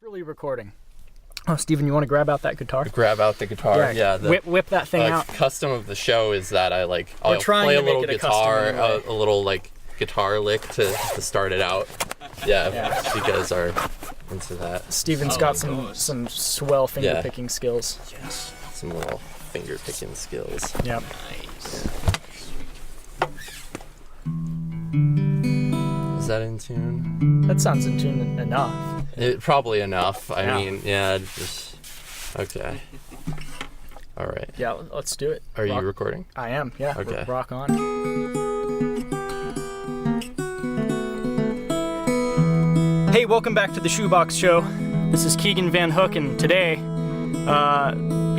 Properly recording. Oh, Steven, you want to grab out that guitar? Grab out the guitar. Yeah. Whip that thing out. Custom of the show is that I'll trying play to a little make it a guitar, custom anyway. a little guitar lick to start it out. Yeah, if you guys are into that. Steven's got some swell finger picking skills. Yes, some little finger picking skills. Yep. Nice. Is that in tune? That sounds in tune enough. Probably enough. I mean, just okay. All right. Yeah, let's do it. Are you recording? I am. Yeah. Okay. Rock on. Hey, welcome back to the ShoeBox Show. This is Keegan Van Hook, and today,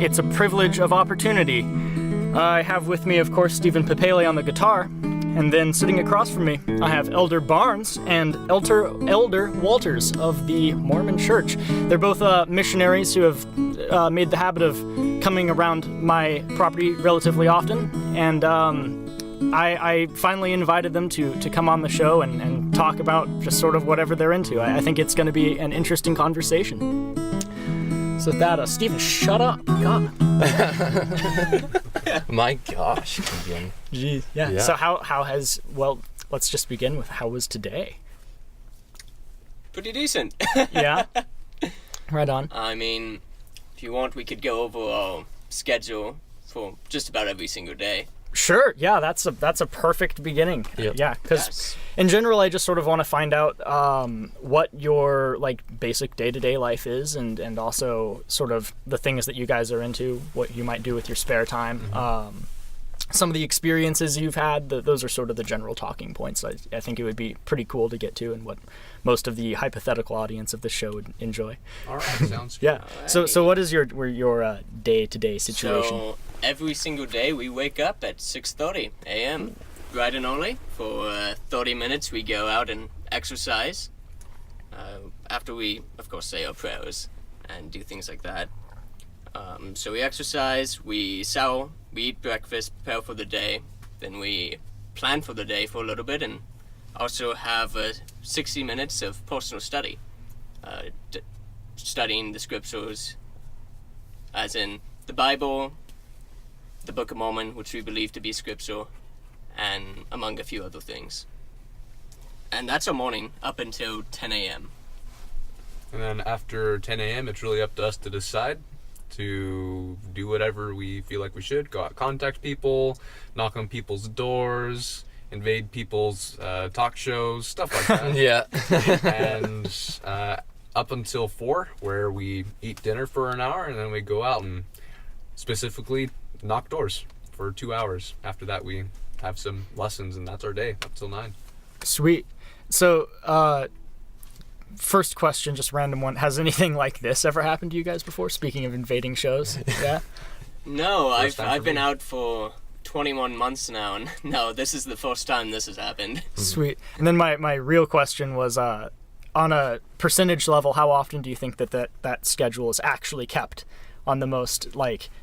it's a privilege of opportunity. I have with me, of course, Stephen Papale on the guitar, and then sitting across from me, I have Elder Barnes and Elder Walters of the Mormon Church. They're both missionaries who have made the habit of coming around my property relatively often, and I finally invited them to come on the show and talk about just sort of whatever they're into. I think it's going to be an interesting conversation. So with that, Stephen, shut up. God. My gosh, Keegan. Jeez. Yeah. So how has, well, let's just begin with how was today? Pretty decent. Yeah? Right on. I mean, if you want, we could go over our schedule for just about every single day. Sure. Yeah, that's a perfect beginning. Yep. Yeah, because in general, I just sort of want to find out what your basic day-to-day life is, and also sort of the things that you guys are into, what you might do with your spare time. Mm-hmm. Some of the experiences you've had, those are sort of the general talking points. I think it would be pretty cool to get to, and what most of the hypothetical audience of the show would enjoy. All right, sounds good. Yeah. Right. So what is your day-to-day situation? So every single day we wake up at 6:30 a.m. bright and early. For 30 minutes we go out and exercise. After we, of course, say our prayers and do things like that. So we exercise, we shower, we eat breakfast, prepare for the day, then we plan for the day for a little bit, and also have 60 minutes of personal study, studying the scriptures, as in the Bible, the Book of Mormon, which we believe to be scripture, and among a few other things. And that's our morning up until 10 a.m. And then after 10 a.m., it's really up to us to decide to do whatever we feel like we should. Go out, contact people, knock on people's doors, invade people's talk shows, stuff like that. Yeah. And up until 4, where we eat dinner for an hour, and then we go out and specifically knock doors for 2 hours. After that, we have some lessons, and that's our day up till 9. Sweet. So, first question, just random one. Has anything like this ever happened to you guys before? Speaking of invading shows, yeah. No, I've been out for 21 months now, and no, this is the first time this has happened. Sweet. And then my real question was, on a percentage level, how often do you think that schedule is actually kept on the most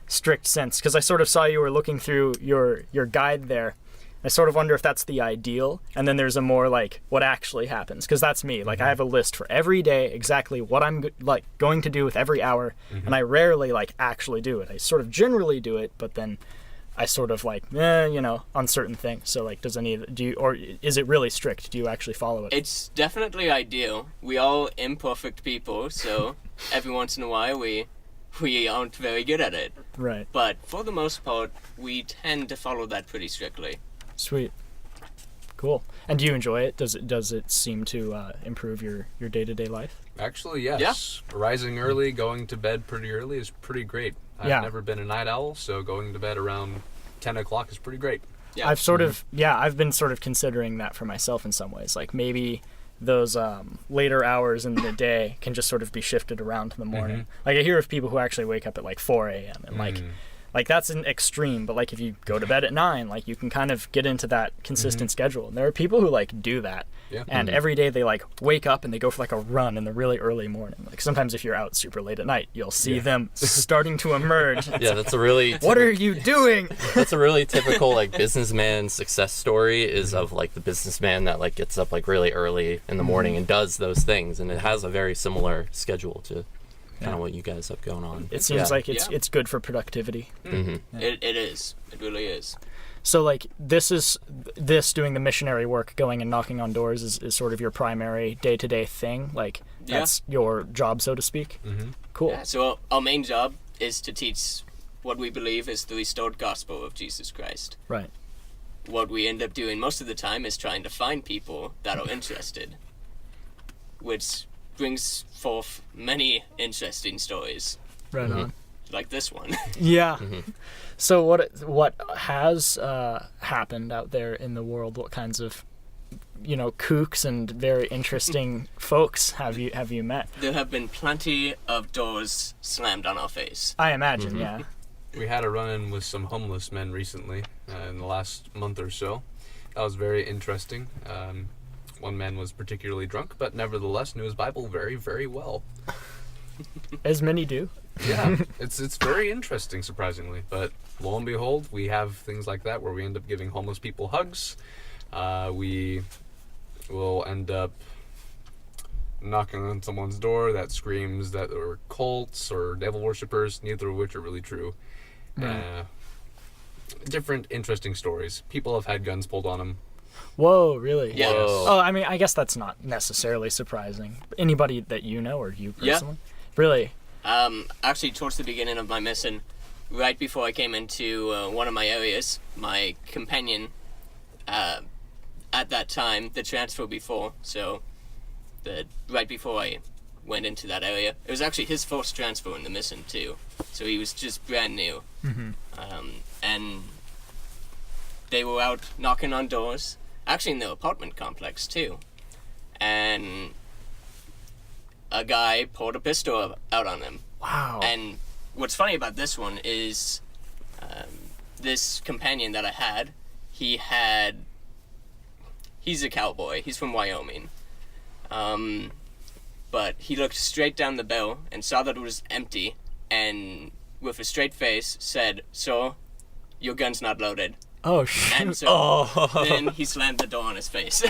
strict sense? Because I sort of saw you were looking through your guide there. I sort of wonder if that's the ideal, and then there's a more what actually happens, because that's me. I have a list for every day, exactly what I'm going to do with every hour, and I rarely actually do it. I sort of generally do it, but then I sort of on certain things. So or is it really strict? Do you actually follow it? It's definitely ideal. We all imperfect people, so every once in a while we aren't very good at it. Right. But for the most part, we tend to follow that pretty strictly. Sweet. Cool. And do you enjoy it? Does it seem to improve your day-to-day life? Actually, yes. Yeah. Rising early, going to bed pretty early is pretty great. I've never been a night owl, so going to bed around 10 o'clock is pretty great. Yeah. I've been sort of considering that for myself in some ways. Maybe those later hours in the day can just sort of be shifted around to the morning. I hear of people who actually wake up at 4 a.m. and Like, that's an extreme, but, like, if you go to bed at 9, like, you can kind of get into that consistent schedule. And there are people who, like, do that. Yeah. And every day they, like, wake up and they go for, like, a run in the really early morning. Like, sometimes if you're out super late at night, you'll see them starting to emerge. Yeah, that's a really What are you doing? that's a really typical like businessman success story is of like the businessman that like gets up like really early in the morning and does those things, and it has a very similar schedule to kind of what you guys have going on. It seems like it's good for productivity. It is. It really is. So, like, this doing the missionary work, going and knocking on doors is sort of your primary day-to-day thing? Like, that's your job, so to speak? Cool. Yeah, so our main job is to teach what we believe is the restored gospel of Jesus Christ. Right. What we end up doing most of the time is trying to find people that are interested, which brings forth many interesting stories, Right on. like this one. Yeah. So what has happened out there in the world? What kinds of, kooks and very interesting folks have you met? There have been plenty of doors slammed on our face. I imagine, yeah. We had a run-in with some homeless men recently in the last month or so. That was very interesting. One man was particularly drunk, but nevertheless knew his Bible very, very well. As many do. Yeah, it's very interesting, surprisingly. But lo and behold, we have things like that where we end up giving homeless people hugs. We will end up knocking on someone's door that screams that they're cults or devil worshippers, neither of which are really true. Different interesting stories. People have had guns pulled on them. Whoa, really? Yeah. Whoa. Oh, I mean, I guess that's not necessarily surprising. Anybody that you know or you personally? Really? Actually, towards the beginning of my mission, right before I came into one of my areas, my companion, at that time, the transfer before, so right before I went into that area, it was actually his first transfer in the mission too, so he was just brand new. And they were out knocking on doors, actually in the apartment complex too, and a guy pulled a pistol out on him. Wow. And what's funny about this one is this companion that I had, he's a cowboy. He's from Wyoming. But he looked straight down the barrel and saw that it was empty, and with a straight face said, "So, your gun's not loaded." Oh, shit. And so then he slammed the door on his face.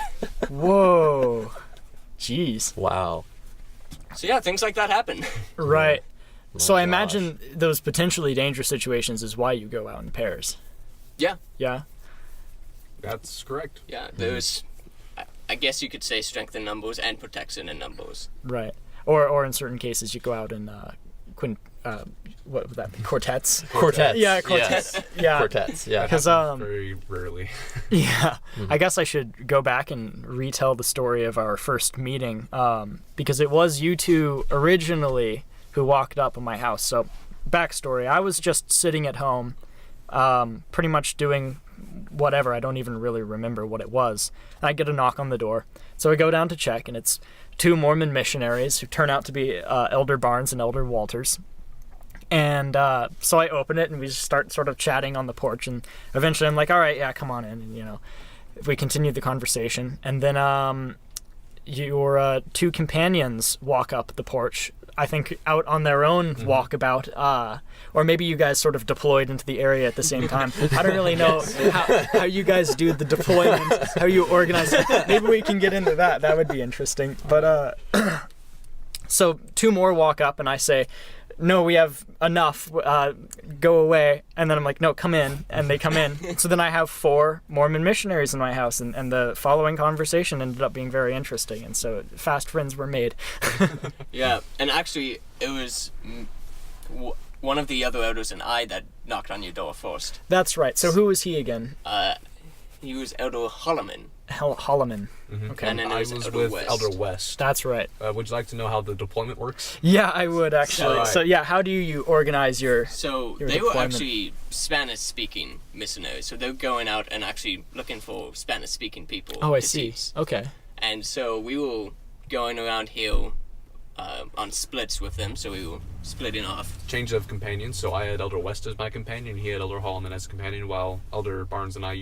Whoa. Jeez. Wow. So yeah, things like that happen. Right. So I gosh. imagine those potentially dangerous situations is why you go out in pairs. Yeah. Yeah? That's correct. Yeah, there's, I guess you could say, strength in numbers and protection in numbers. Right. Or in certain cases you go out in what would that be? Quartets? Quartets. Yeah, quartets. Yes. Yeah. Quartets. Yeah. Because Very rarely. yeah, I guess I should go back and retell the story of our first meeting, because it was you two originally who walked up on my house. So, backstory: I was just sitting at home, pretty much doing whatever. I don't even really remember what it was. I get a knock on the door, so I go down to check, and it's two Mormon missionaries who turn out to be Elder Barnes and Elder Walters. And so I open it, and we just start sort of chatting on the porch, and eventually I'm like, all right, yeah, come on in, and we continue the conversation, and then your two companions walk up the porch, I think out on their own walkabout, or maybe you guys sort of deployed into the area at the same time. I don't really know how you guys do the deployment, how you organize it. Maybe we can get into that. That would be interesting. But so two more walk up, and I say, no, we have enough, go away. And then I'm like, no, come in. And they come in. So then I have 4 Mormon missionaries in my house, and the following conversation ended up being very interesting. And so fast friends were made. Yeah, and actually, it was one of the other elders and I that knocked on your door first. That's right. So who was he again? He was Elder Holloman. Holloman. Okay. And then I there's was Elder with West. Elder West. That's right. Would you like to know how the deployment works? Yeah, I would actually. Right. So yeah, how do you organize your... So Your they were deployment. actually Spanish-speaking missionaries. So they're going out and actually looking for Spanish-speaking people. Oh, I to see. teach. Okay. And so we were going around here on splits with them, so we were splitting off. Change of companions. So I had Elder West as my companion. He had Elder Hallman as companion, while Elder Barnes and I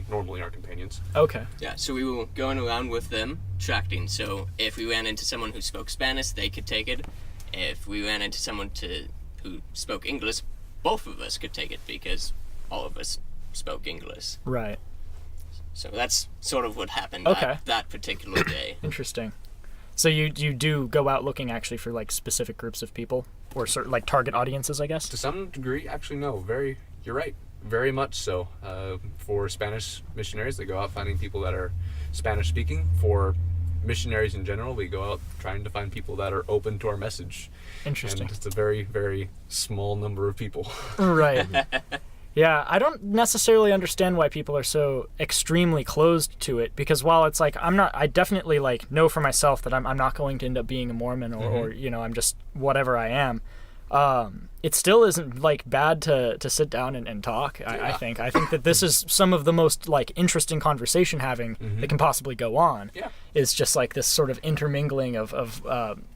normally are companions. Okay. Yeah, so we were going around with them, tracting. So if we ran into someone who spoke Spanish, they could take it. If we ran into someone who spoke English, both of us could take it because all of us spoke English. Right. So that's sort of what happened that particular day. Interesting. So you do go out looking actually for like specific groups of people or certain like target audiences, I guess? To some degree, actually, no. You're right. Very much so. For Spanish missionaries, they go out finding people that are Spanish speaking. For missionaries in general, we go out trying to find people that are open to our message. Interesting. And it's a very, very small number of people. Right. Yeah, I don't necessarily understand why people are so extremely closed to it, because while it's like I definitely like know for myself that I'm not going to end up being a Mormon or you know, I'm just whatever I am. It still isn't like bad to sit down and talk. I think that this is some of the most like interesting conversation having that can possibly go on. Yeah. Is just like this sort of intermingling of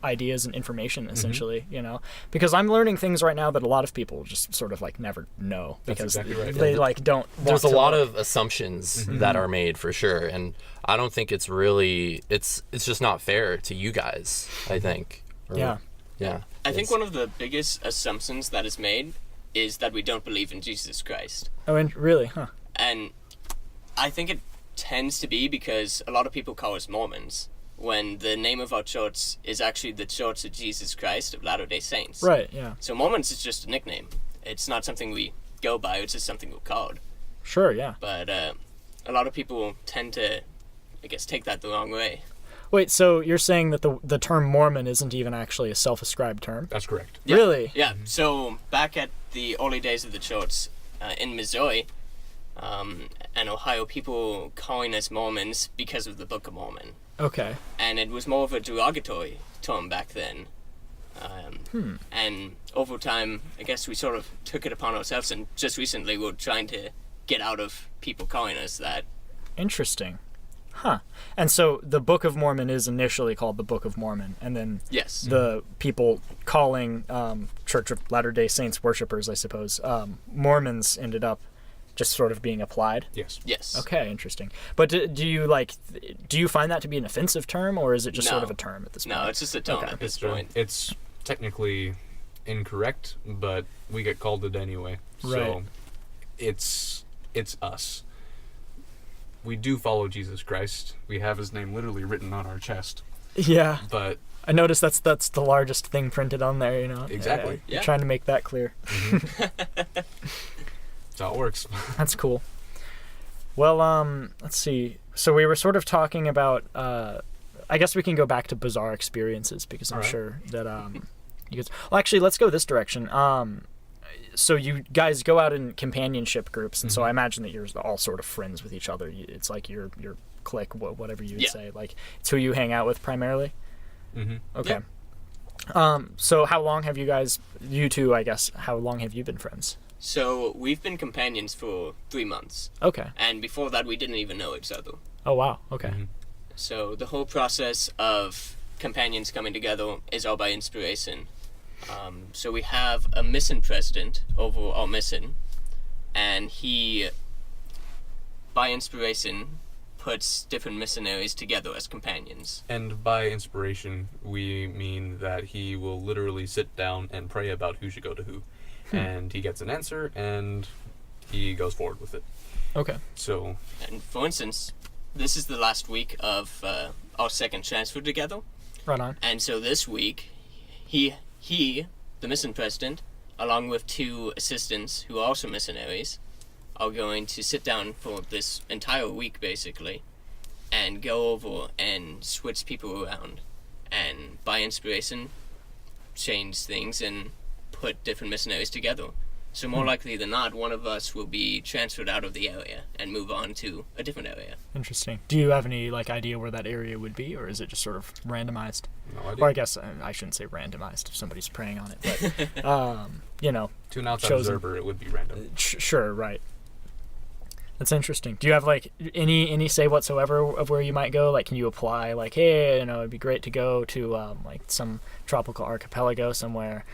ideas and information, essentially, you know, because I'm learning things right now that a lot of people just sort of like never know because That's exactly right. they like don't. There's a lot of assumptions that are made for sure, and I don't think it's really it's just not fair to you guys, I think. Yeah. Yeah. I think one of the biggest assumptions that is made is that we don't believe in Jesus Christ. Oh, and really? Huh. And I think it tends to be because a lot of people call us Mormons, when the name of our church is actually the Church of Jesus Christ of Latter-day Saints. Right, yeah. So Mormons is just a nickname. It's not something we go by, it's just something we're called. Sure, yeah. But a lot of people tend to, I guess, take that the wrong way. Wait, so you're saying that the term Mormon isn't even actually a self-ascribed term? That's correct. Yeah. Really? Yeah. So back at the early days of the church in Missouri and Ohio, people were calling us Mormons because of the Book of Mormon. Okay. And it was more of a derogatory term back then. And over time, I guess we sort of took it upon ourselves, and just recently we're trying to get out of people calling us that. Interesting. Huh. And so the Book of Mormon is initially called the Book of Mormon, and then Yes. the people calling Church of Latter-day Saints worshipers, I suppose, Mormons ended up just sort of being applied? Yes. Yes. Okay, interesting. But do you find that to be an offensive term, or is it just sort of a term at this point? No, it's just a term Okay. at this point. It's technically incorrect, but we get called it anyway. Right. So it's us. We do follow Jesus Christ. We have his name literally written on our chest. Yeah. But I noticed that's the largest thing printed on there, you know? Exactly. You're Yeah. trying to make that clear. that's how it works. That's cool. Well, let's see. So we were sort of talking about, I guess we can go back to bizarre experiences, because I'm All right. sure that you guys... Well, actually, let's go this direction. So you guys go out in companionship groups, and so I imagine that you're all sort of friends with each other. It's like your clique, whatever you would Yeah. say. Like, it's who you hang out with primarily? Mm-hmm. Okay. So how long have you two, I guess, how long have you been friends? So we've been companions for 3 months. Okay. And before that, we didn't even know each other. Oh, wow. Okay. Mhm. So the whole process of companions coming together is all by inspiration. So we have a mission president over our mission, and he, by inspiration, puts different missionaries together as companions. And by inspiration, we mean that he will literally sit down and pray about who should go to who. And he gets an answer, and he goes forward with it. Okay. So, And for instance, this is the last week of our second transfer together. Right on. And so this week, he, the mission president, along with 2 assistants who are also missionaries, are going to sit down for this entire week, basically, and go over and switch people around. And by inspiration, change things and put different missionaries together. So more likely than not, one of us will be transferred out of the area and move on to a different area. Interesting. Do you have any idea where that area would be, or is it just sort of randomized? no idea. Or I guess I shouldn't say randomized if somebody's preying on it, but To an outside chosen. observer, it would be random. Sure, right. That's interesting. Do you have like any say whatsoever of where you might go? Like, can you apply? Like, hey, it'd be great to go to like some tropical archipelago somewhere.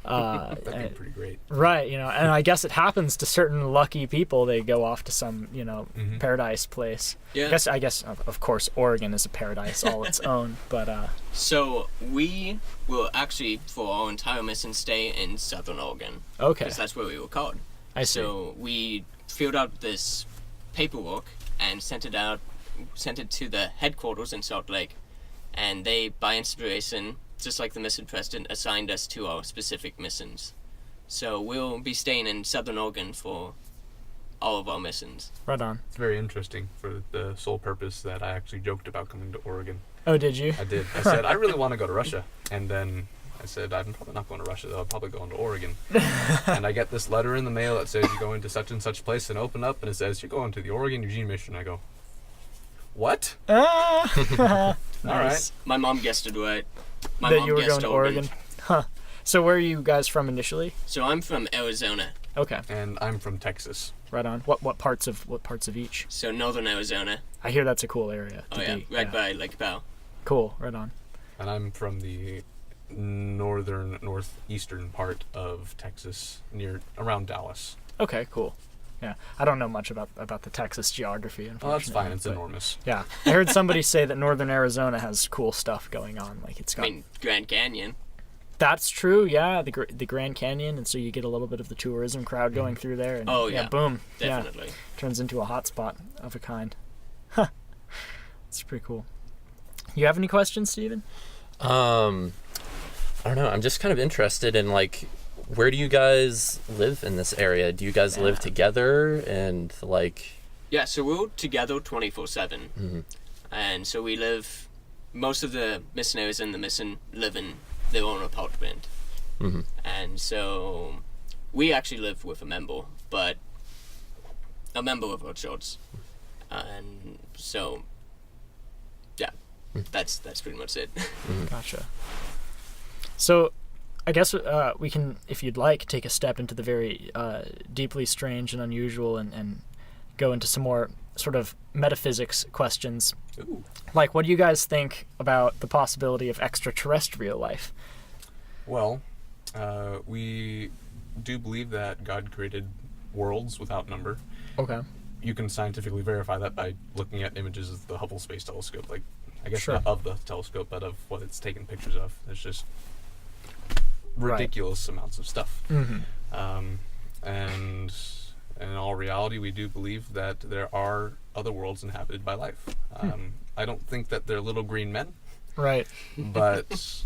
That'd be pretty great. Right, and I guess it happens to certain lucky people. They go off to some, paradise place. Yeah. I guess, of course, Oregon is a paradise all its own. But So we will actually, for our entire mission, stay in Southern Oregon. okay, Because that's where we were called. I see. So we filled out this paperwork and sent it to the headquarters in Salt Lake, and they, by inspiration, just like the mission president, assigned us to our specific missions. So we'll be staying in Southern Oregon for all of our missions. Right on. It's very interesting for the sole purpose that I actually joked about coming to Oregon. Oh, did you? I did. I said, I really want to go to Russia. And then I said, I'm probably not going to Russia, though. I'm probably going to Oregon. And I get this letter in the mail that says you're going to such and such place, and open up, and it says, you're going to the Oregon Eugene mission. I go, what? Nice. All right. My mom guessed it right. My That mom you were guessed going to Oregon? Huh. So where are you guys from initially? So I'm from Arizona. Okay. And I'm from Texas. Right on. What parts of each? So northern Arizona. I hear that's a cool area to Oh yeah, be. right by Lake Powell. Cool. Right on. And I'm from the northeastern part of Texas, around Dallas. Okay. Cool. Yeah. I don't know much about the Texas geography. Oh, that's fine. It's but, enormous. Yeah. I heard somebody say that northern Arizona has cool stuff going on. Like it's I got. mean, Grand Canyon. That's true. Yeah. The Grand Canyon, and so you get a little bit of the tourism crowd going through there. And, Oh, yeah. Boom. Definitely. Yeah. Turns into a hot spot of a kind. Huh. It's pretty cool. You have any questions, Steven? I don't know. I'm just kind of interested in like, where do you guys live in this area? Do you guys live together and like? Yeah, so we're together 24/7. Mm-hmm. And so we live, most of the missionaries in the mission live in their own apartment. Mm-hmm. And so we actually live with a member of our church. And so, yeah, that's pretty much it. Gotcha. So, I guess we can, if you'd like, take a step into the very deeply strange and unusual and go into some more sort of metaphysics questions. Ooh. Like, what do you guys think about the possibility of extraterrestrial life? Well, we do believe that God created worlds without number. Okay. You can scientifically verify that by looking at images of the Hubble Space Telescope. Like, I guess Sure. not of the telescope, but of what it's taken pictures of. It's just ridiculous amounts of stuff. Mm-hmm. And in all reality, we do believe that there are other worlds inhabited by life. I don't think that they're little green men, Right. but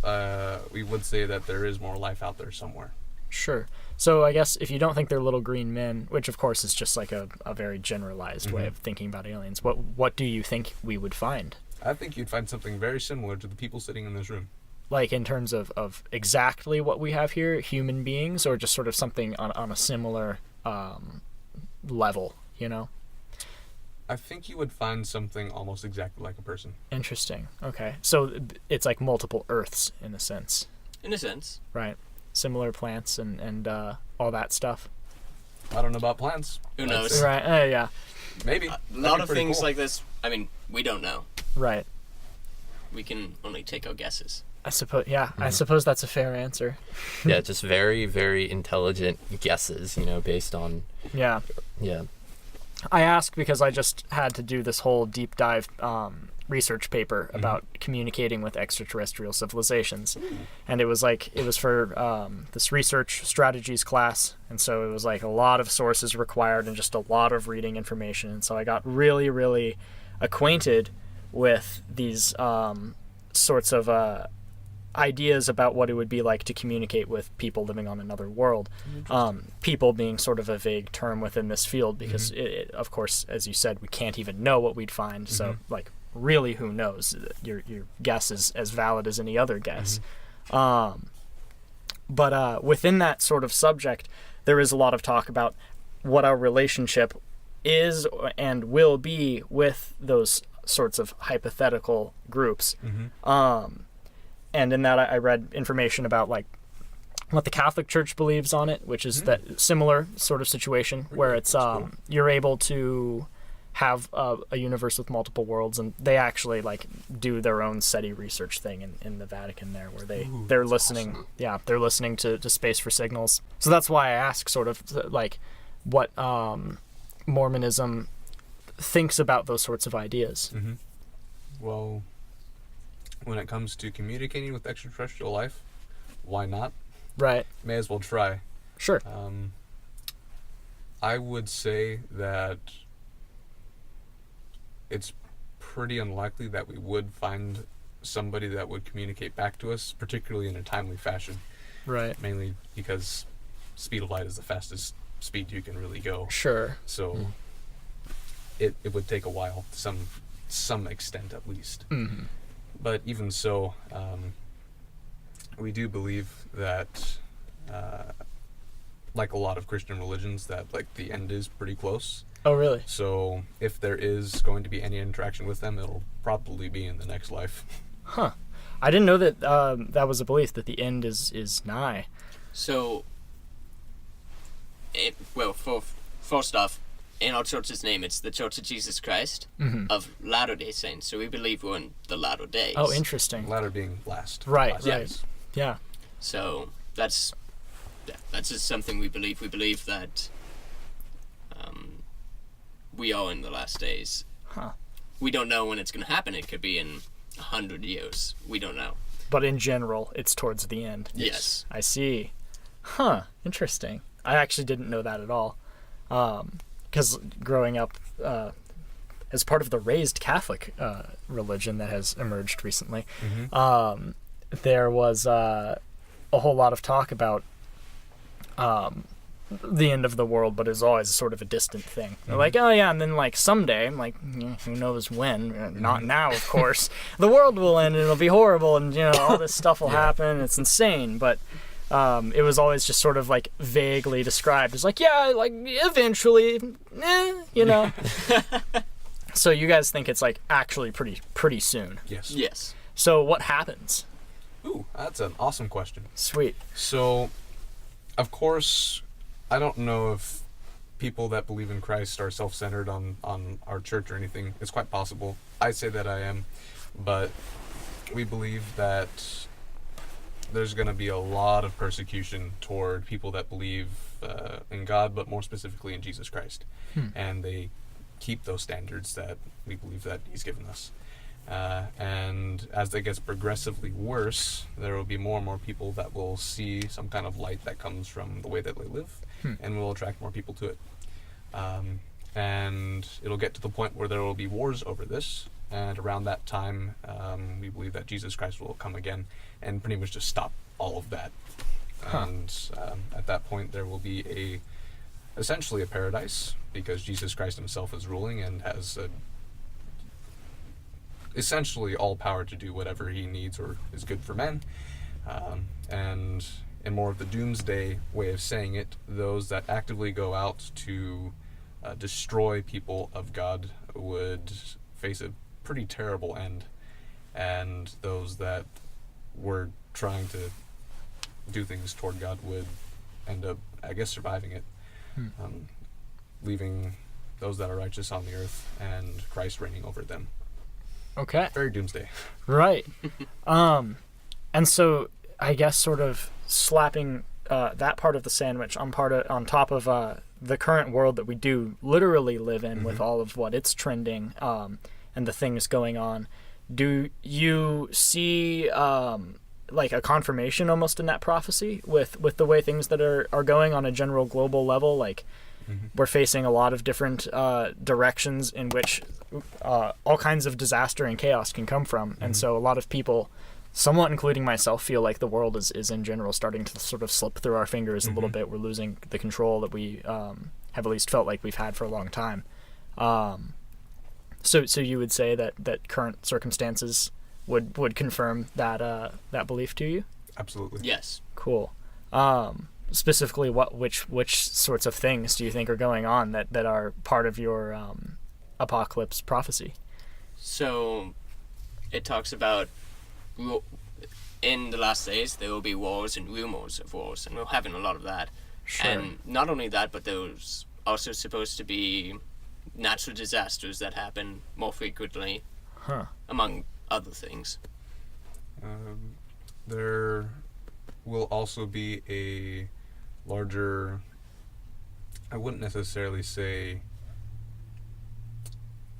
we would say that there is more life out there somewhere. Sure. So I guess if you don't think they're little green men, which of course is just like a very generalized way of thinking about aliens, what do you think we would find? I think you'd find something very similar to the people sitting in this room. Like in terms of exactly what we have here, human beings, or just sort of something on a similar level, I think you would find something almost exactly like a person. Interesting. Okay. So it's like multiple Earths in a sense, In a sense. right? Similar plants and all that stuff. I don't know about plants. Who I'd knows? say Right. Yeah. Maybe. A That'd lot be of pretty things cool. like this, I mean, we don't know. Right. We can only take our guesses. I suppose. Yeah. I suppose that's a fair answer. Yeah, just very, very intelligent guesses, based on, Yeah. yeah. I ask because I just had to do this whole deep dive research paper about communicating with extraterrestrial civilizations, and it was for this research strategies class, and so it was like a lot of sources required and just a lot of reading information, and so I got really, really acquainted with these sorts of ideas about what it would be like to communicate with people living on another world. People being sort of a vague term within this field because, it, of course, as you said, we can't even know what we'd find. So, like, really, who knows? Your guess is as valid as any other guess. But within that sort of subject, there is a lot of talk about what our relationship is and will be with those sorts of hypothetical groups. And in that, I read information about like what the Catholic Church believes on it, which is that similar sort of situation where it's cool. you're able to have a universe with multiple worlds, and they actually like do their own SETI research thing in the Vatican there, where they're listening. Awesome. Yeah, they're listening to space for signals. So that's why I ask sort of like what Mormonism thinks about those sorts of ideas. Mm-hmm. Well, when it comes to communicating with extraterrestrial life, why not? Right. May as well try. Sure. I would say that it's pretty unlikely that we would find somebody that would communicate back to us, particularly in a timely fashion. Right. Mainly because speed of light is the fastest speed you can really go. Sure. So it would take a while, to some extent at least. Mm-hmm. But even so, we do believe that, like a lot of Christian religions, that like the end is pretty close. Oh, really? So if there is going to be any interaction with them, it'll probably be in the next life. Huh. I didn't know that that was a belief, that the end is nigh. So, well, first off, in our church's name, it's the Church of Jesus Christ of Latter-day Saints. So we believe we're in the latter days. Oh, interesting. Latter being last. Right, Last right. days. Yeah. So that's just something we believe. We believe that we are in the last days. Huh. We don't know when it's going to happen. It could be in 100 years. We don't know. But in general, it's towards the end. Yes. I see. Huh. Interesting. I actually didn't know that at all. Because growing up as part of the raised Catholic religion that has emerged recently, there was a whole lot of talk about the end of the world, but it's always sort of a distant thing. They're like, oh yeah, and then like someday, I'm like, who knows when? Not now, of course. The world will end and it'll be horrible, and you know all this stuff will happen. It's insane, but it was always just sort of like vaguely described as like, yeah, like eventually, you know. So you guys think it's like actually pretty soon? Yes. Yes. So what happens? Ooh, that's an awesome question. Sweet. So, of course, I don't know if people that believe in Christ are self-centered on our church or anything. It's quite possible. I say that I am, but we believe that there's going to be a lot of persecution toward people that believe in God, but more specifically in Jesus Christ. And they keep those standards that we believe that He's given us. And as that gets progressively worse, there will be more and more people that will see some kind of light that comes from the way that they live, and will attract more people to it. And it'll get to the point where there will be wars over this, and around that time, we believe that Jesus Christ will come again and pretty much just stop all of that. And at that point, there will be essentially a paradise, because Jesus Christ Himself is ruling and has essentially all power to do whatever He needs or is good for men. And in more of the doomsday way of saying it, those that actively go out to destroy people of God would face a pretty terrible end, and those that were trying to do things toward God would end up, I guess, surviving it, leaving those that are righteous on the earth and Christ reigning over them. Okay. Very doomsday. Right. And so I guess sort of slapping that part of the sandwich on top of the current world that we do literally live in, with all of what it's trending and the things going on. Do you see like a confirmation almost in that prophecy with the way things that are going on a general global level? Like we're facing a lot of different directions in which all kinds of disaster and chaos can come from. And so a lot of people, somewhat including myself, feel like the world is in general starting to sort of slip through our fingers a little bit. We're losing the control that we have at least felt like we've had for a long time. So you would say that current circumstances would confirm that belief to you? Absolutely. Yes. Cool. Specifically, which sorts of things do you think are going on that are part of your apocalypse prophecy? So it talks about in the last days there will be wars and rumors of wars, and we're having a lot of that. Sure. And not only that, but there's also supposed to be natural disasters that happen more frequently, among other things. There will also be a larger, I wouldn't necessarily say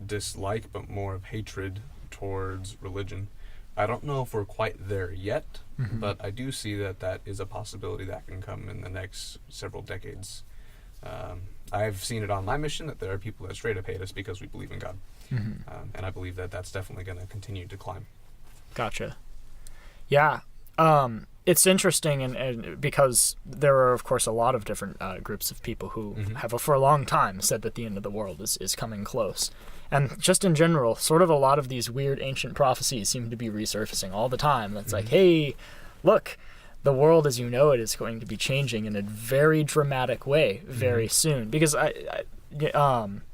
dislike, but more of hatred towards religion. I don't know if we're quite there yet, but I do see that is a possibility that can come in the next several decades. I've seen it on my mission that there are people that straight up hate us because we believe in God. And I believe that that's definitely going to continue to climb. Gotcha. Yeah. It's interesting and because there are, of course, a lot of different groups of people who have for a long time said that the end of the world is coming close. And just in general, sort of a lot of these weird ancient prophecies seem to be resurfacing all the time. That's like, hey, look, the world as you know it is going to be changing in a very dramatic way very soon. Because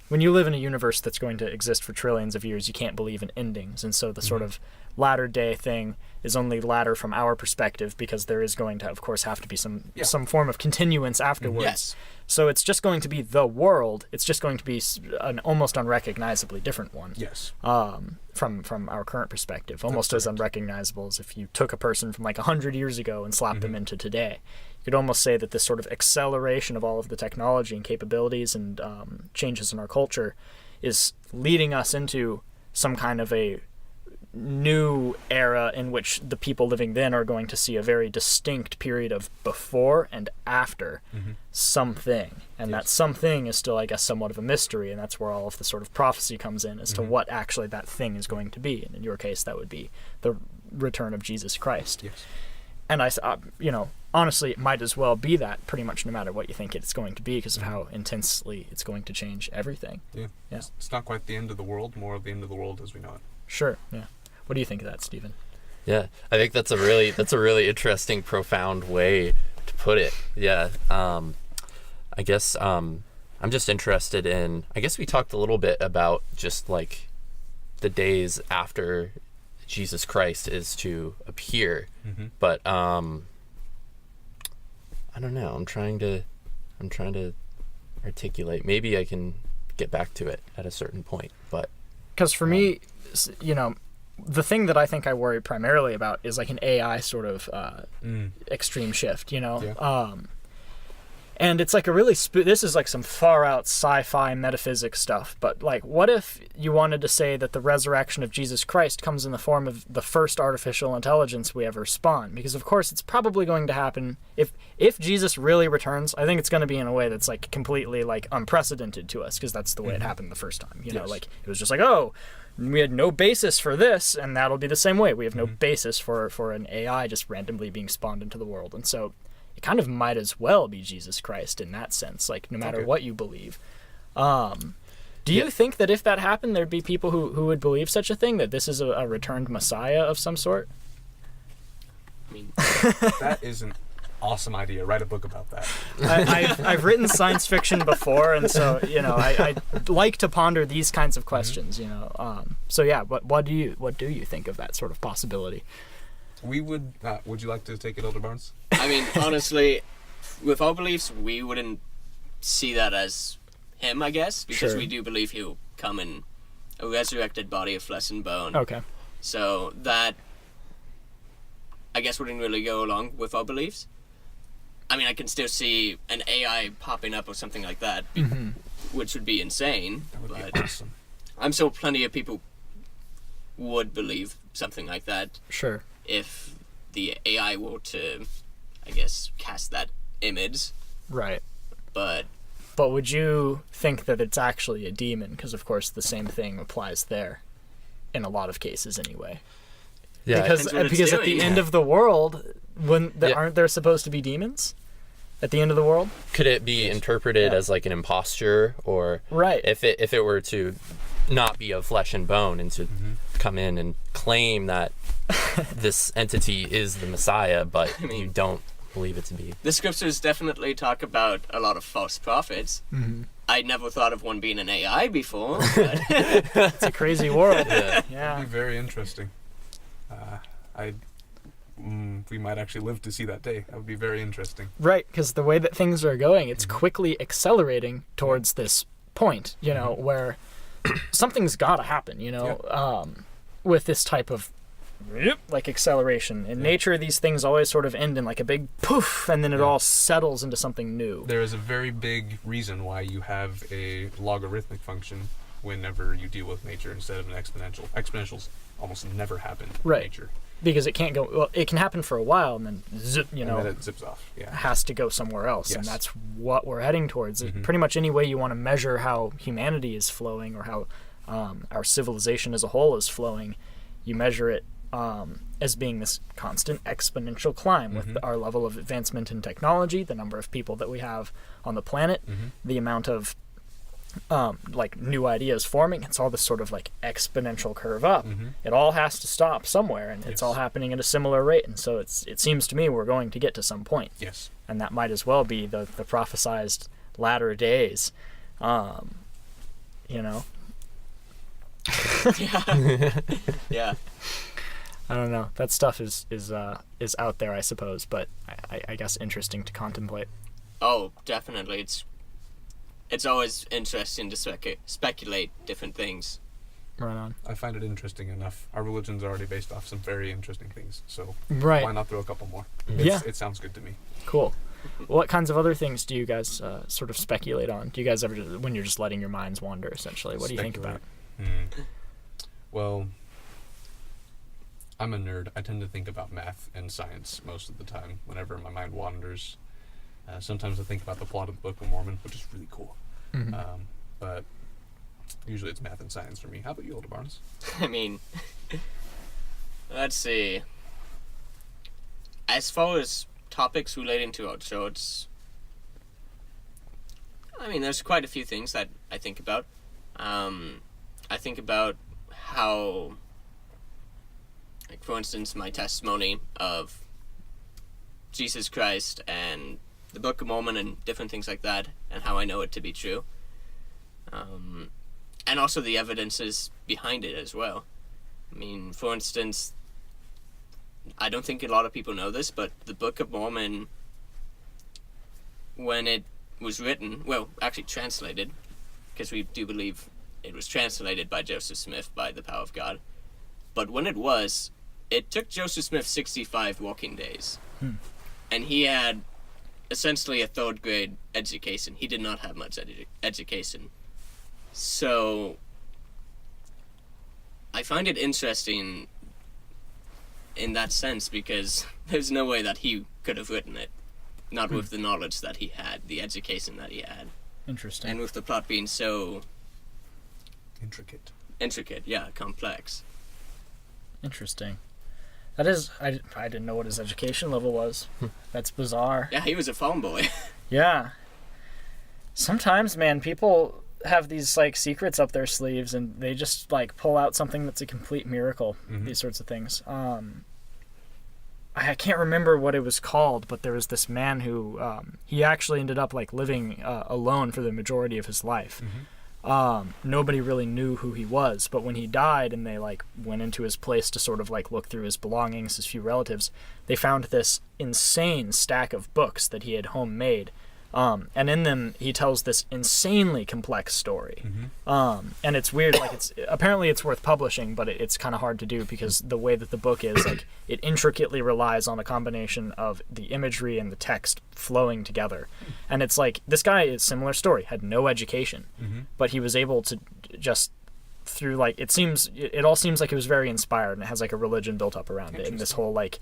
when you live in a universe that's going to exist for trillions of years, you can't believe in endings. And so the sort of latter day thing is only latter from our perspective because there is going to, of course, have to be some form of continuance afterwards. Yes. So it's just going to be the world. It's just going to be an almost unrecognizably different one. Yes. From our current perspective, almost as unrecognizable as if you took a person from like 100 years ago and slapped them into today. You could almost say that this sort of acceleration of all of the technology and capabilities and changes in our culture is leading us into some kind of a new era in which the people living then are going to see a very distinct period of before and after something. And that something is still, I guess, somewhat of a mystery, and that's where all of the sort of prophecy comes in as to what actually that thing is going to be. And in your case, that would be the return of Jesus Christ. Yes. And I, honestly, it might as well be that pretty much no matter what you think it's going to be because of how intensely it's going to change everything. Yeah. It's not quite the end of the world, more of the end of the world as we know it. Sure, yeah. What do you think of that, Stephen? Yeah, I think that's a really interesting, profound way to put it. Yeah, I guess I'm just interested in. I guess we talked a little bit about just like the days after Jesus Christ is to appear, but I don't know. I'm trying to articulate. Maybe I can get back to it at a certain point, but because for me, the thing that I think I worry primarily about is like an AI sort of extreme shift, and it's like a really this is like some far out sci-fi metaphysics stuff, but like what if you wanted to say that the resurrection of Jesus Christ comes in the form of the first artificial intelligence we ever spawn? Because of course it's probably going to happen if Jesus really returns. I think it's going to be in a way that's like completely like unprecedented to us because that's the way it happened the first time, like it was just like, oh, we had no basis for this, and that'll be the same way. We have no basis for an AI just randomly being spawned into the world. And so it kind of might as well be Jesus Christ in that sense, like no matter what you believe. Do you think that if that happened, there'd be people who would believe such a thing, that this is a returned Messiah of some sort? I mean, that is an awesome idea. Write a book about that. I've written science fiction before, and so I like to ponder these kinds of questions. So yeah, what do you think of that sort of possibility? We would. Would you like to take it, Elder Barnes? I mean, honestly, with our beliefs, we wouldn't see that as him, I guess, because we do believe he'll come in a resurrected body of flesh and bone. Okay. So that, I guess, wouldn't really go along with our beliefs. I mean, I can still see an AI popping up or something like that, which would be insane. That would but be awesome. I'm sure plenty of people would believe something like that. Sure. If the AI were to, I guess, cast that image. Right. But would you think that it's actually a demon? Because, of course, the same thing applies there in a lot of cases anyway. yeah, Because at the end of the world, aren't there supposed to be demons at the end of the world? could it be interpreted as like an imposture, or Right. if it were to not be of flesh and bone and to come in and claim that this entity is the Messiah, but you don't believe it to be. the scriptures definitely talk about a lot of false prophets. I never thought of one being an AI before. But It's a crazy world. Yeah. Yeah. It'd be very interesting. we might actually live to see that day. That would be very interesting. Right, because the way that things are going, it's quickly accelerating towards this point, you know, where something's got to happen, you know, with this type of like acceleration. In nature, these things always sort of end in like a big poof, and then it all settles into something new. There is a very big reason why you have a logarithmic function whenever you deal with nature instead of an exponential. Exponentials almost never happen in nature. Because it can't go, well, it can happen for a while, and then zip, you know, and then it zips off. Yeah. Has to go somewhere else, and that's what we're heading towards. Pretty much any way you want to measure how humanity is flowing, or how our civilization as a whole is flowing, you measure it as being this constant exponential climb with our level of advancement in technology, the number of people that we have on the planet, the amount of like new ideas forming. It's all this sort of like exponential curve up. It all has to stop somewhere, and it's all happening at a similar rate. And so it seems to me we're going to get to some point. Yes. And that might as well be the prophesized latter days. You know. Yeah. I don't know. That stuff is out there, I suppose, but I guess interesting to contemplate. Oh, definitely. It's always interesting to speculate different things. Right on. I find it interesting enough. Our religion's already based off some very interesting things, so why not throw a couple more? It sounds good to me. Cool. What kinds of other things do you guys sort of speculate on? Do you guys ever, when you're just letting your minds wander, essentially, what do you think about? Well, I'm a nerd. I tend to think about math and science most of the time whenever my mind wanders. Sometimes I think about the plot of the Book of Mormon, which is really cool. But usually it's math and science for me. How about you, Older Barnes? I mean, let's see. As far as topics relating to our show, there's quite a few things that I think about. I think about how, like, for instance, my testimony of Jesus Christ and the Book of Mormon and different things like that, and how I know it to be true. And also the evidences behind it as well. I mean, for instance, I don't think a lot of people know this, but the Book of Mormon, when it was written, well, actually translated, because we do believe it was translated by Joseph Smith by the power of God, but when it took Joseph Smith 65 walking days, and he had essentially a third grade education. He did not have much education. So I find it interesting in that sense, because there's no way that he could have written it, not with the knowledge that he had, the education that he had. Interesting. And with the plot being so intricate, yeah, complex. Interesting. That is, I didn't know what his education level was. That's bizarre. Yeah, he was a farm boy. Yeah. Sometimes, man, people have these, like, secrets up their sleeves, and they just, like, pull out something that's a complete miracle. These sorts of things. I can't remember what it was called, but there was this man who, he actually ended up, like, living alone for the majority of his life. Nobody really knew who he was, but when he died and they like went into his place to sort of like look through his belongings, his few relatives, they found this insane stack of books that he had homemade. And in them he tells this insanely complex story. And it's weird, like apparently it's worth publishing, but it's kind of hard to do because the way that the book is, like, it intricately relies on a combination of the imagery and the text flowing together. And it's like, this guy is similar story, had no education, but he was able to just through, like, it all seems like it was very inspired, and it has like a religion built up around it, and this whole like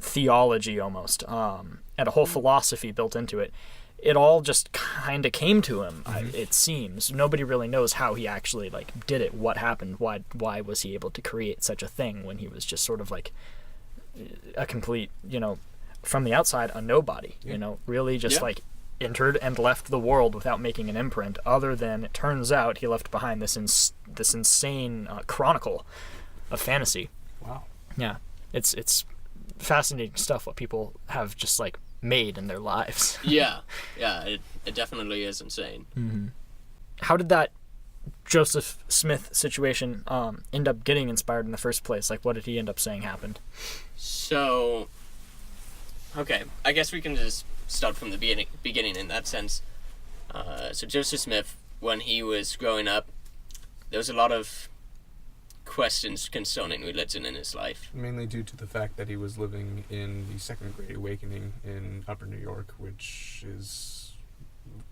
theology almost, and a whole philosophy built into it. It all just kind of came to him, it seems. Nobody really knows how he actually, like, did it, what happened, why was he able to create such a thing when he was just sort of, like, a complete, you know, from the outside, a nobody, you know, really just, like, entered and left the world without making an imprint, other than, it turns out, he left behind this insane chronicle of fantasy. Wow. Yeah. It's fascinating stuff, what people have just, like, made in their lives. yeah, it definitely is insane. How did that Joseph Smith situation end up getting inspired in the first place? Like, what did he end up saying happened? So, okay, I guess we can just start from the beginning in that sense. So Joseph Smith, when he was growing up, there was a lot of questions concerning religion in his life. Mainly due to the fact that he was living in the Second Great Awakening in Upper New York, which is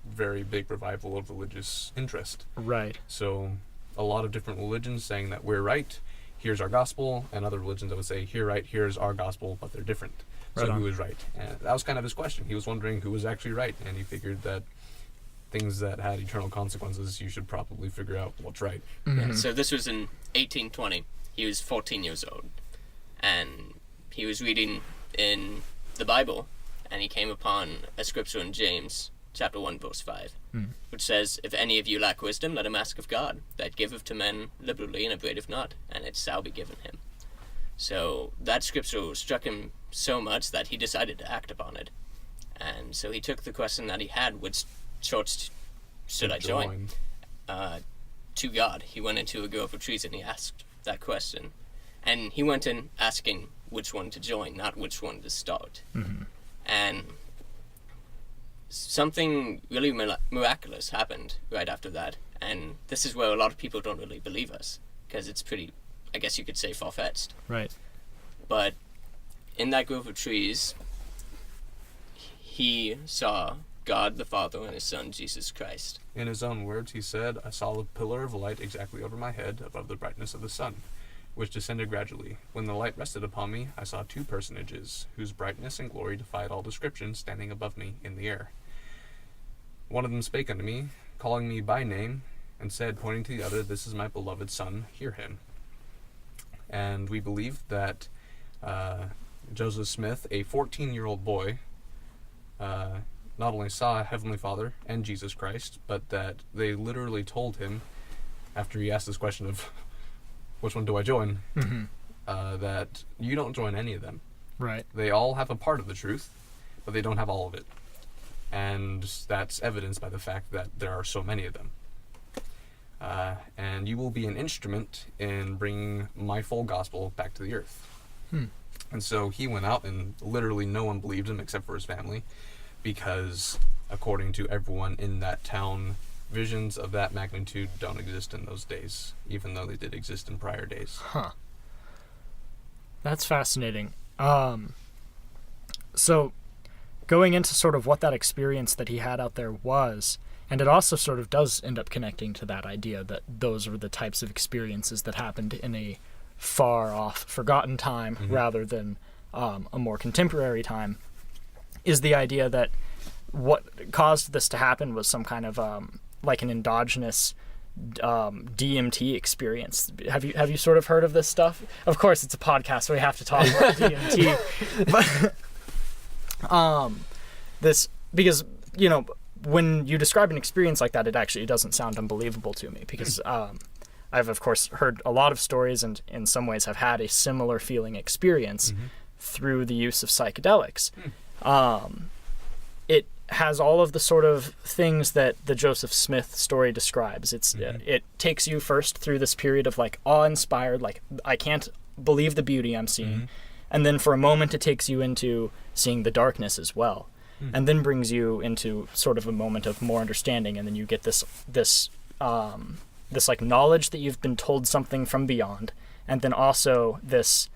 very big revival of religious interest. Right. So a lot of different religions saying that we're right, here's our gospel, and other religions that would say, here right, here's our gospel, but they're different. Right So on. who is right? And that was kind of his question. He was wondering who was actually right, and he figured that things that had eternal consequences, you should probably figure out what's right. Yeah, so this was in 1820. He was 14 years old, and he was reading in the Bible, and he came upon a scripture in James chapter 1 verse 5, which says, if any of you lack wisdom, let him ask of God, that giveth to men liberally and upbraideth not, and it shall be given him. So that scripture struck him so much that he decided to act upon it. And so he took the question that he had, which church should I join? To God. He went into a grove of trees and he asked that question. And he went in asking which one to join, not which one to start. And something really miraculous happened right after that. And this is where a lot of people don't really believe us, because it's pretty, I guess you could say, far-fetched. Right. But in that grove of trees, he saw God the Father and his Son, Jesus Christ. In his own words, he said, I saw a pillar of light exactly over my head, above the brightness of the sun, which descended gradually. When the light rested upon me, I saw two personages, whose brightness and glory defied all description, standing above me in the air. One of them spake unto me, calling me by name, and said, pointing to the other, This is my beloved Son, hear him. And we believe that Joseph Smith, a 14-year-old boy, not only saw Heavenly Father and Jesus Christ, but that they literally told him, after he asked this question of, which one do I join, that you don't join any of them. Right. They all have a part of the truth, but they don't have all of it. And that's evidenced by the fact that there are so many of them. And you will be an instrument in bringing my full gospel back to the earth. And so he went out, and literally no one believed him except for his family, because according to everyone in that town, visions of that magnitude don't exist in those days, even though they did exist in prior days. Huh. That's fascinating. So going into sort of what that experience that he had out there was, and it also sort of does end up connecting to that idea that those are the types of experiences that happened in a far off, forgotten time rather than a more contemporary time, is the idea that what caused this to happen was some kind of like an endogenous DMT experience. Have you sort of heard of this stuff? Of course, it's a podcast, so we have to talk about DMT. But this, because when you describe an experience like that, it doesn't sound unbelievable to me, because I've of course heard a lot of stories and in some ways have had a similar feeling experience through the use of psychedelics. It has all of the sort of things that the Joseph Smith story describes. It takes you first through this period of like awe-inspired, like I can't believe the beauty I'm seeing, and then for a moment it takes you into seeing the darkness as well, and then brings you into sort of a moment of more understanding, and then you get this like knowledge that you've been told something from beyond, and then also this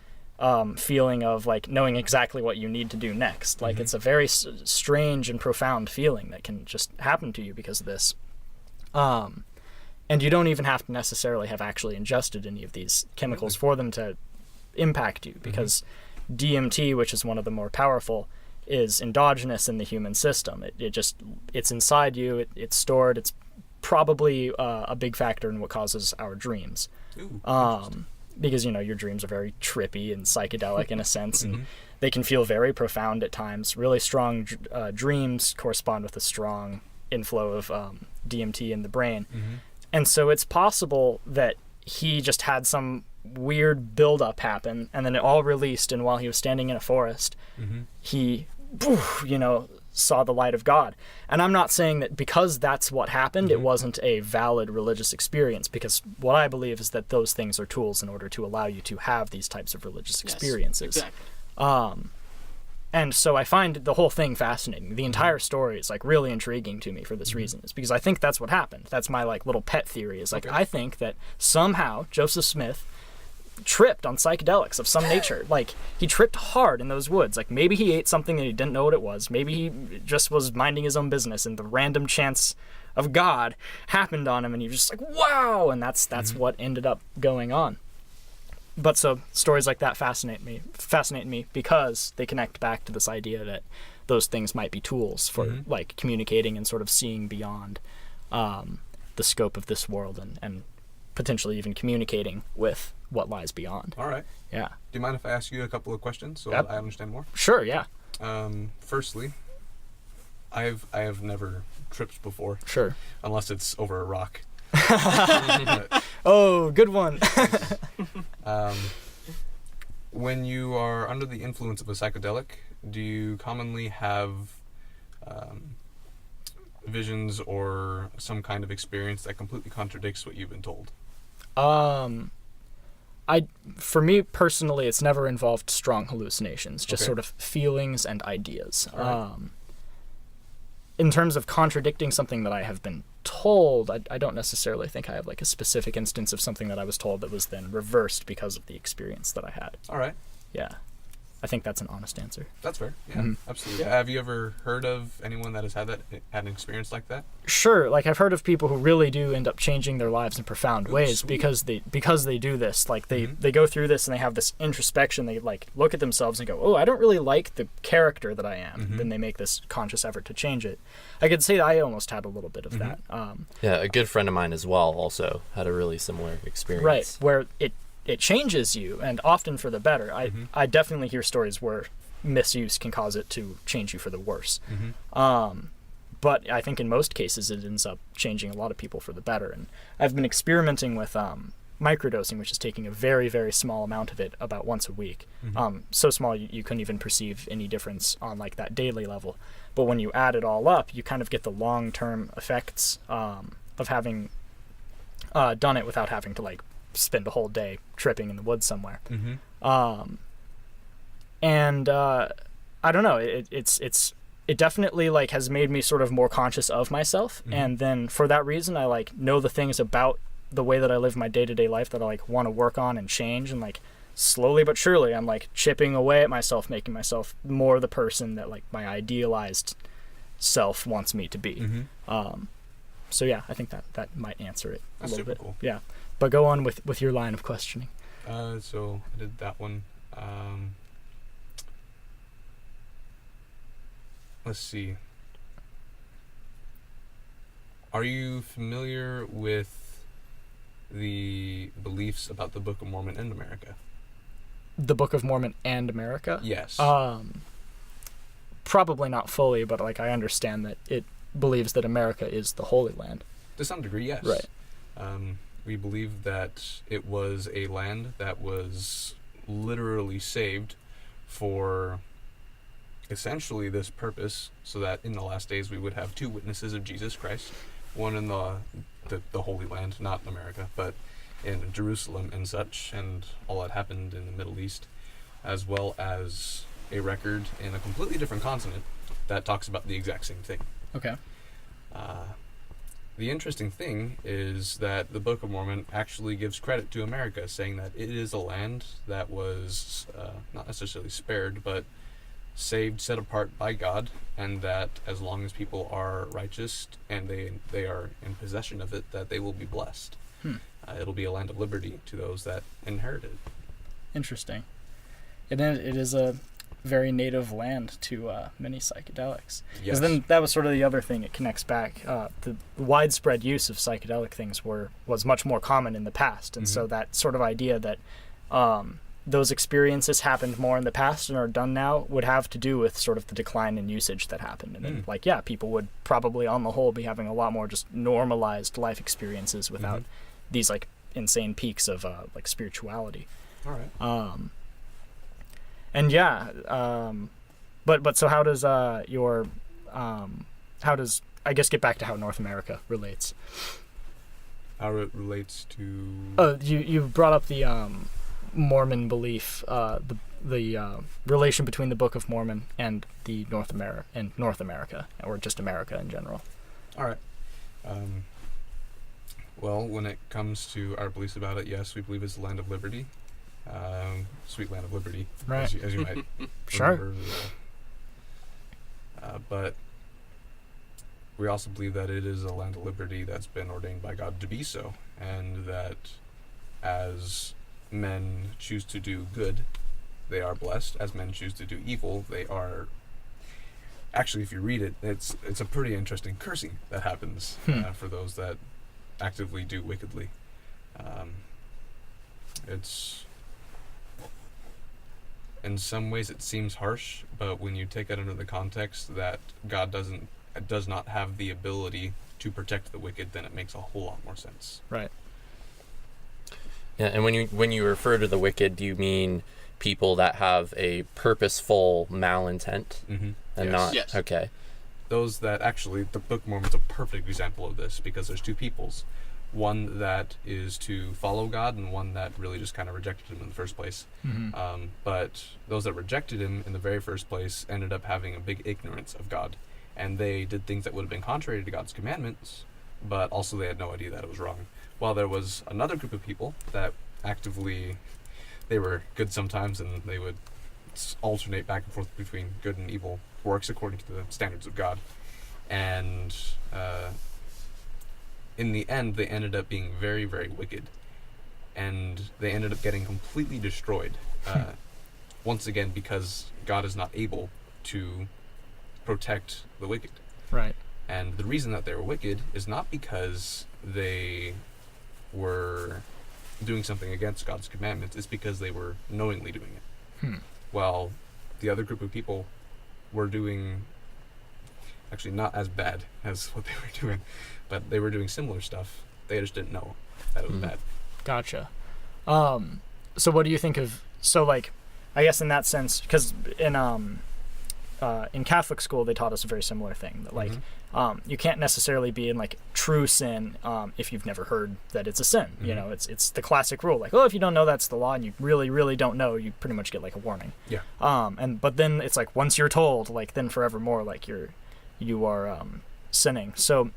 feeling of like knowing exactly what you need to do next. Like it's a very strange and profound feeling that can just happen to you because of this. And you don't even have to necessarily have actually ingested any of these chemicals for them to impact you, because DMT, which is one of the more powerful, is endogenous in the human system. It's inside you. It's stored. It's probably a big factor in what causes our dreams. Because your dreams are very trippy and psychedelic in a sense, and they can feel very profound at times. Really strong dreams correspond with a strong inflow of DMT in the brain. And so it's possible that he just had some weird buildup happen, and then it all released, and while he was standing in a forest, he saw the light of God. And I'm not saying that because that's what happened, it wasn't a valid religious experience, because what I believe is that those things are tools in order to allow you to have these types of religious experiences. Exactly. And so I find the whole thing fascinating. The entire story is like really intriguing to me for this reason, is because I think that's what happened. That's my like little pet theory, is like, I think that somehow Joseph Smith tripped on psychedelics of some nature. Like, he tripped hard in those woods. Like, maybe he ate something that he didn't know what it was. Maybe he just was minding his own business and the random chance of God happened on him and he was just like, wow! And that's what ended up going on. But so stories like that fascinate me because they connect back to this idea that those things might be tools for like communicating and sort of seeing beyond the scope of this world and potentially even communicating with what lies beyond. All right. Yeah. Do you mind if I ask you a couple of questions so that I understand more? Sure, yeah. Firstly, I have never tripped before. Sure. Unless it's over a rock. Oh, good one. When you are under the influence of a psychedelic, do you commonly have visions or some kind of experience that completely contradicts what you've been told? For me personally, it's never involved strong hallucinations, just sort of feelings and ideas. Right. In terms of contradicting something that I have been told, I don't necessarily think I have like a specific instance of something that I was told that was then reversed because of the experience that I had. All right. Yeah. I think that's an honest answer. That's fair. Yeah, absolutely. Have you ever heard of anyone that has had an experience like that? Sure. Like, I've heard of people who really do end up changing their lives in profound ways sweet. because they do this. Like, they go through this and they have this introspection. They like look at themselves and go, oh, I don't really like the character that I am. Then they make this conscious effort to change it. I could say that I almost had a little bit of that. Yeah, a good friend of mine as well also had a really similar experience. Right, where it changes you, and often for the better. I definitely hear stories where misuse can cause it to change you for the worse. But I think in most cases it ends up changing a lot of people for the better. And I've been experimenting with microdosing, which is taking a very, very small amount of it about once a week. So small you couldn't even perceive any difference on like that daily level. But when you add it all up, you kind of get the long-term effects of having done it without having to like spend a whole day tripping in the woods somewhere. And I don't know, it definitely like has made me sort of more conscious of myself. And then for that reason, I like know the things about the way that I live my day-to-day life that I like want to work on and change. And like slowly but surely I'm like chipping away at myself, making myself more the person that like my idealized self wants me to be. So yeah, I think that might answer it a little bit. Cool. Yeah. But go on with your line of questioning. So I did that one. Let's see. Are you familiar with the beliefs about the Book of Mormon and America? The Book of Mormon and America? Yes. Probably not fully, but like I understand that it believes that America is the Holy Land. To some degree, yes. Right. We believe that it was a land that was literally saved for essentially this purpose, so that in the last days we would have two witnesses of Jesus Christ, one in the Holy Land, not in America, but in Jerusalem and such, and all that happened in the Middle East, as well as a record in a completely different continent that talks about the exact same thing. Okay. The interesting thing is that the Book of Mormon actually gives credit to America, saying that it is a land that was not necessarily spared, but saved, set apart by God, and that as long as people are righteous and they are in possession of it, that they will be blessed. It'll be a land of liberty to those that inherit it. Interesting. It is a very native land to many psychedelics. Yes. Because then that was sort of the other thing it connects back. The widespread use of psychedelic things was much more common in the past, and so that sort of idea that those experiences happened more in the past and are done now would have to do with sort of the decline in usage that happened. And then, like, yeah, people would probably on the whole be having a lot more just normalized life experiences without these like insane peaks of like spirituality. All right. And yeah, but so how does your I guess get back to how North America relates. How it relates to... You brought up the Mormon belief, the relation between the Book of Mormon and the North America, or just America in general. All right. Well, when it comes to our beliefs about it, yes, we believe it's the land of liberty. Sweet land of liberty, right? As you might Sure. remember. But we also believe that it is a land of liberty that's been ordained by God to be so, and that as men choose to do good, they are blessed. As men choose to do evil, they are... Actually, if you read it, it's a pretty interesting cursing that happens for those that actively do wickedly. It's... In some ways it seems harsh, but when you take it under the context that God does not have the ability to protect the wicked, then it makes a whole lot more sense. Right. Yeah, and when you refer to the wicked, do you mean people that have a purposeful malintent and Yes. not... Yes. Okay. Those that actually, the Book of Mormon's a perfect example of this, because there's two peoples. One that is to follow God, and one that really just kind of rejected him in the first place. But those that rejected him in the very first place ended up having a big ignorance of God, and they did things that would have been contrary to God's commandments, but also they had no idea that it was wrong. While there was another group of people that actively, they were good sometimes, and they would alternate back and forth between good and evil works according to the standards of God. And in the end, they ended up being very, very wicked. And they ended up getting completely destroyed. Once again, because God is not able to protect the wicked. Right. And the reason that they were wicked is not because they were doing something against God's commandments, it's because they were knowingly doing it. While the other group of people were doing, actually not as bad as what they were doing, but they were doing similar stuff. They just didn't know that it was bad. Gotcha. So what do you think of, so like, I guess in that sense, because in Catholic school they taught us a very similar thing, that like you can't necessarily be in like true sin if you've never heard that it's a sin. You know, it's the classic rule, like, oh, if you don't know that's the law and you really, really don't know, you pretty much get like a warning. Yeah. But then it's like once you're told, like then forevermore, like you are sinning. So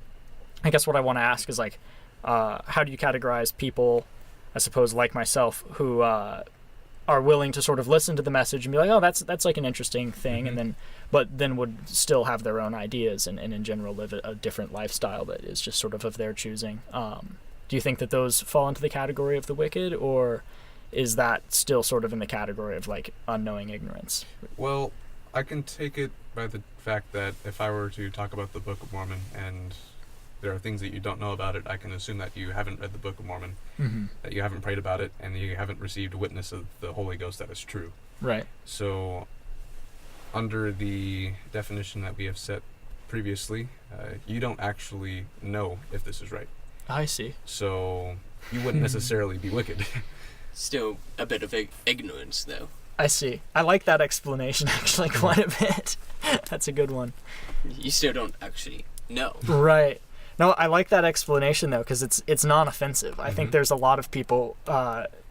I guess what I want to ask is like, how do you categorize people, I suppose, like myself, who are willing to sort of listen to the message and be like, oh, that's like an interesting thing, and then but then would still have their own ideas and in general live a different lifestyle that is just sort of their choosing. Do you think that those fall into the category of the wicked, or is that still sort of in the category of like unknowing ignorance? Well, I can take it by the fact that if I were to talk about the Book of Mormon and there are things that you don't know about it, I can assume that you haven't read the Book of Mormon, that you haven't prayed about it, and you haven't received witness of the Holy Ghost that is true. Right. So, under the definition that we have set previously, you don't actually know if this is right. I see. So, you wouldn't necessarily be wicked. Still a bit of ignorance, though. I see. I like that explanation actually quite a bit. That's a good one. You still don't actually know. Right. No, I like that explanation though, because it's non-offensive. I think there's a lot of people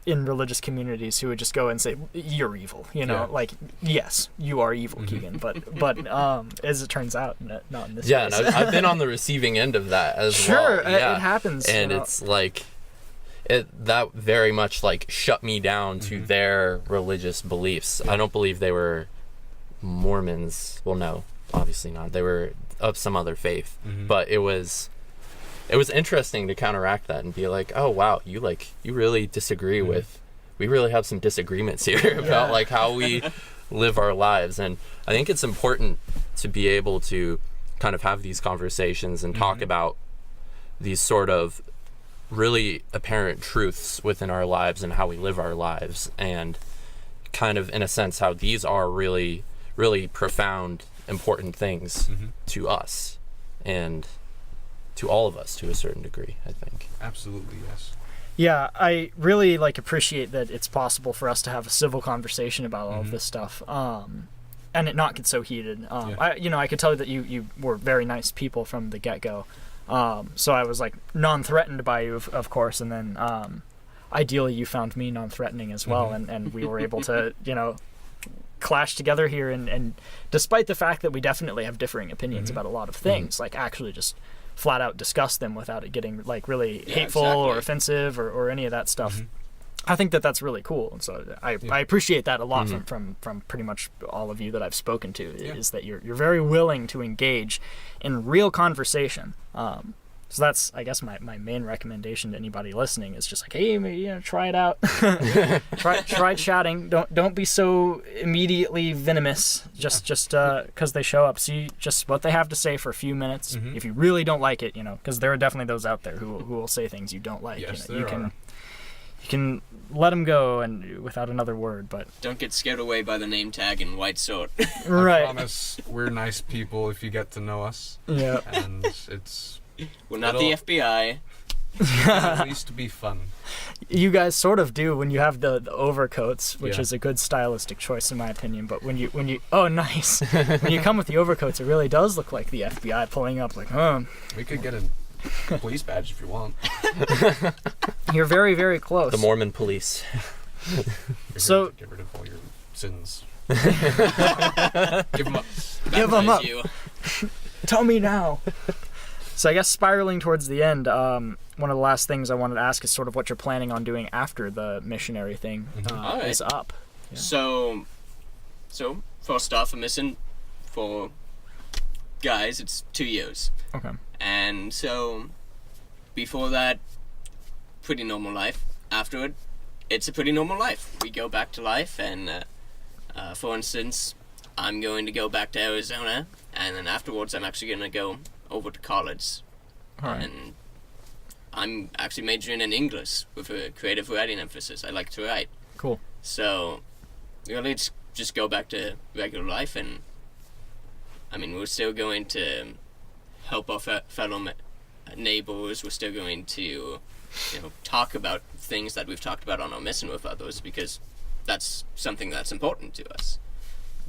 in religious communities who would just go and say, "You're evil," you know, like, yes, you are evil, Keegan, but as it turns out, not in this case. And I've been on the receiving end of that as well. Sure, it happens, and it's like that very much like shut me down to their religious beliefs. I don't believe they were Mormons. Well, no, obviously not. They were of some other faith, but it was interesting to counteract that and be like, oh wow, you really disagree with, we really have some disagreements here about like how we live our lives. And I think it's important to be able to kind of have these conversations and talk about these sort of really apparent truths within our lives and how we live our lives, and kind of in a sense how these are really, really profound, important things to us and to all of us to a certain degree, I think. Absolutely, yes. Yeah, I really appreciate that it's possible for us to have a civil conversation about all of this stuff. and it not get so heated. I could tell that you were very nice people from the get-go. So I was like non-threatened by you, of course, and then ideally you found me non-threatening as well, and we were able to, clash together here, and despite the fact that we definitely have differing opinions about a lot of things, like actually just flat out discuss them without it getting like really hateful or offensive or any of that stuff. I think that that's really cool, and so I appreciate that a lot from pretty much all of you that I've spoken to, is that you're very willing to engage in real conversation. So that's, I guess, my main recommendation to anybody listening is just like, hey, try it out. try chatting. Don't be so immediately venomous just because they show up. See just what they have to say for a few minutes. If you really don't like it, because there are definitely those out there who will say things you don't like. Yes, you can let them go and without another word, but don't get scared away by the name tag and white sword. Right. I promise we're nice people if you get to know us. Yeah. And it's... We're not the FBI. At least to be fun. You guys sort of do when you have the overcoats, which Yeah. is a good stylistic choice in my opinion. But when you oh nice, when you come with the overcoats, it really does look like the FBI pulling up. Like, We could get a police badge if you want. you're very very close. The Mormon police. You're So- here to get rid of all your sins. Give them up. Give 'em up. You. Tell me now. So I guess spiraling towards the end, one of the last things I wanted to ask is sort of what you're planning on doing after the missionary thing Alright. is up. Yeah. So first off, I'm missing for guys. It's 2 years, Okay. and so before that, pretty normal life. Afterward, it's a pretty normal life. We go back to life, and for instance, I'm going to go back to Arizona, and then afterwards, I'm actually going to go over to college. Alright. And I'm actually majoring in English with a creative writing emphasis. I like to write. Cool. So, really, it's just go back to regular life, and I mean, we're still going to help our fellow neighbors. We're still going to, talk about things that we've talked about on our mission with others, because that's something that's important to us.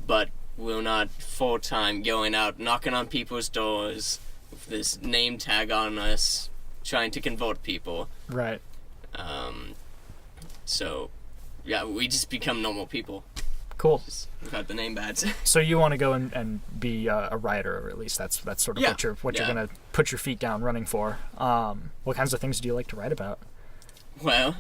But we're not full-time going out, knocking on people's doors with this name tag on us, trying to convert people. Right. So, yeah, we just become normal people. Cool. Just without the name badge. So you want to go and be a writer, or at least that's sort of Yeah. what you're gonna put your feet down running for. What kinds of things do you like to write about? Well,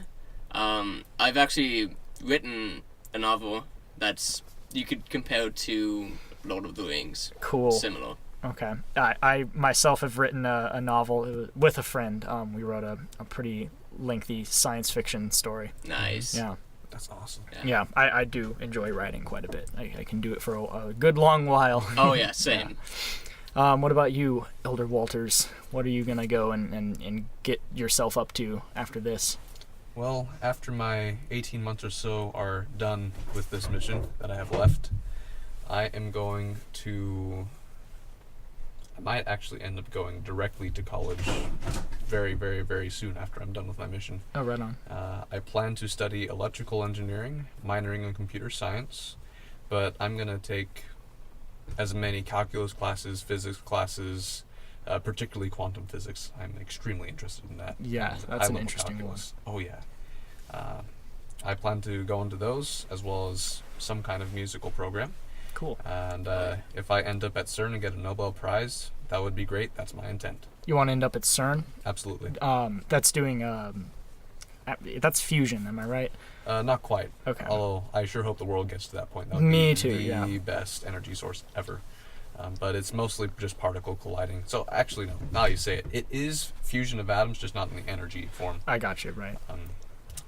I've actually written a novel that's you could compare to Lord of the Rings. Cool. Similar. Okay. I myself have written a novel with a friend. We wrote a pretty lengthy science fiction story. Nice. Yeah. That's awesome. Yeah. I do enjoy writing quite a bit. I can do it for a good long while. Oh yeah, same. What about you, Elder Walters? What are you gonna go and get yourself up to after this? Well, after my 18 months or so are done with this mission that I have left, I am going to... I might actually end up going directly to college very, very, very soon after I'm done with my mission. Oh, right on. I plan to study electrical engineering, minoring in computer science, but I'm going to take as many calculus classes, physics classes, particularly quantum physics. I'm extremely interested in that. Yeah, And that's an high-level interesting calculus. Oh, yeah. I plan to go into those, as well as some kind of musical program. Cool. And if I end up at CERN and get a Nobel Prize, that would be great. That's my intent. You want to end up at CERN? Absolutely. That's doing that's fusion, am I right? Not quite. Okay. Although I sure hope the world gets to that point. That would Me be too, the yeah. best energy source ever. But it's mostly just particle colliding. So actually, no. Now you say it. It is fusion of atoms, just not in the energy form. I got you, right.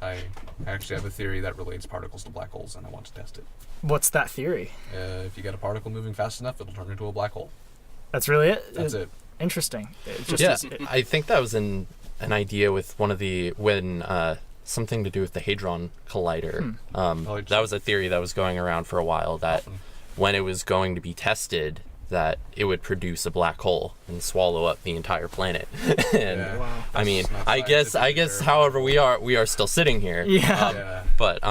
I actually have a theory that relates particles to black holes, and I want to test it. What's that theory? If you get a particle moving fast enough, it'll turn into a black hole. That's really it? That's it. Interesting. It just Yeah, I think that was an idea with one of the something to do with the Hadron Collider. That was a theory that was going around for a while, that when it was going to be tested, that it would produce a black hole and swallow up the entire planet. And Yeah. Wow. I mean, That's not I guess, scientific, however, we are still sitting here. Yeah. Yeah. But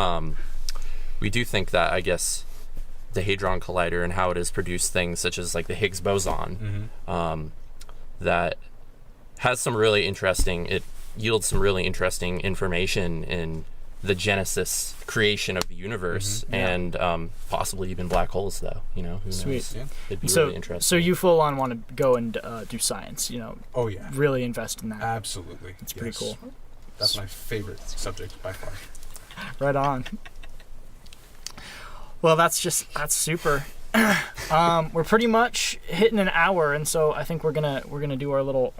we do think that, I guess, the Hadron Collider and how it has produced things such as like the Higgs boson, that has some really interesting, it yields some really interesting information in the genesis creation of the universe, and possibly even black holes, though, you know, who Sweet. knows? Yeah. It'd be So, really interesting. so you full on want to go and do science, you know, Oh yeah, really invest in that. absolutely. It's pretty cool. That's my favorite subject by far. Right on. Well, that's super. We're pretty much hitting an hour, and so I think we're gonna do our little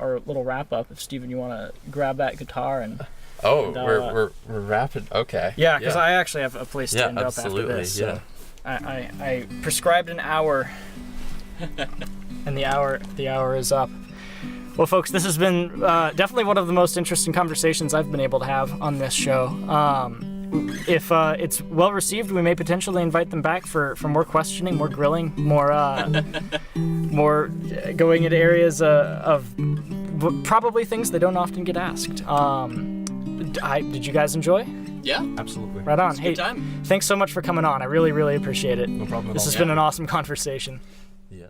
wrap up. If Steven, you want to grab that guitar and we're rapid. Okay. yeah, because I actually have a place to end up after absolutely. this. Yeah. So I prescribed an hour, and the hour is up. Well, folks, this has been definitely one of the most interesting conversations I've been able to have on this show. If it's well received, we may potentially invite them back for more questioning, more grilling, more going into areas of probably things they don't often get asked. Did you guys enjoy? Yeah, Absolutely. Right on. it's a Hey, good time. Thanks so much for coming on. I really, really appreciate it. No problem at This all. has been an awesome conversation. Yeah.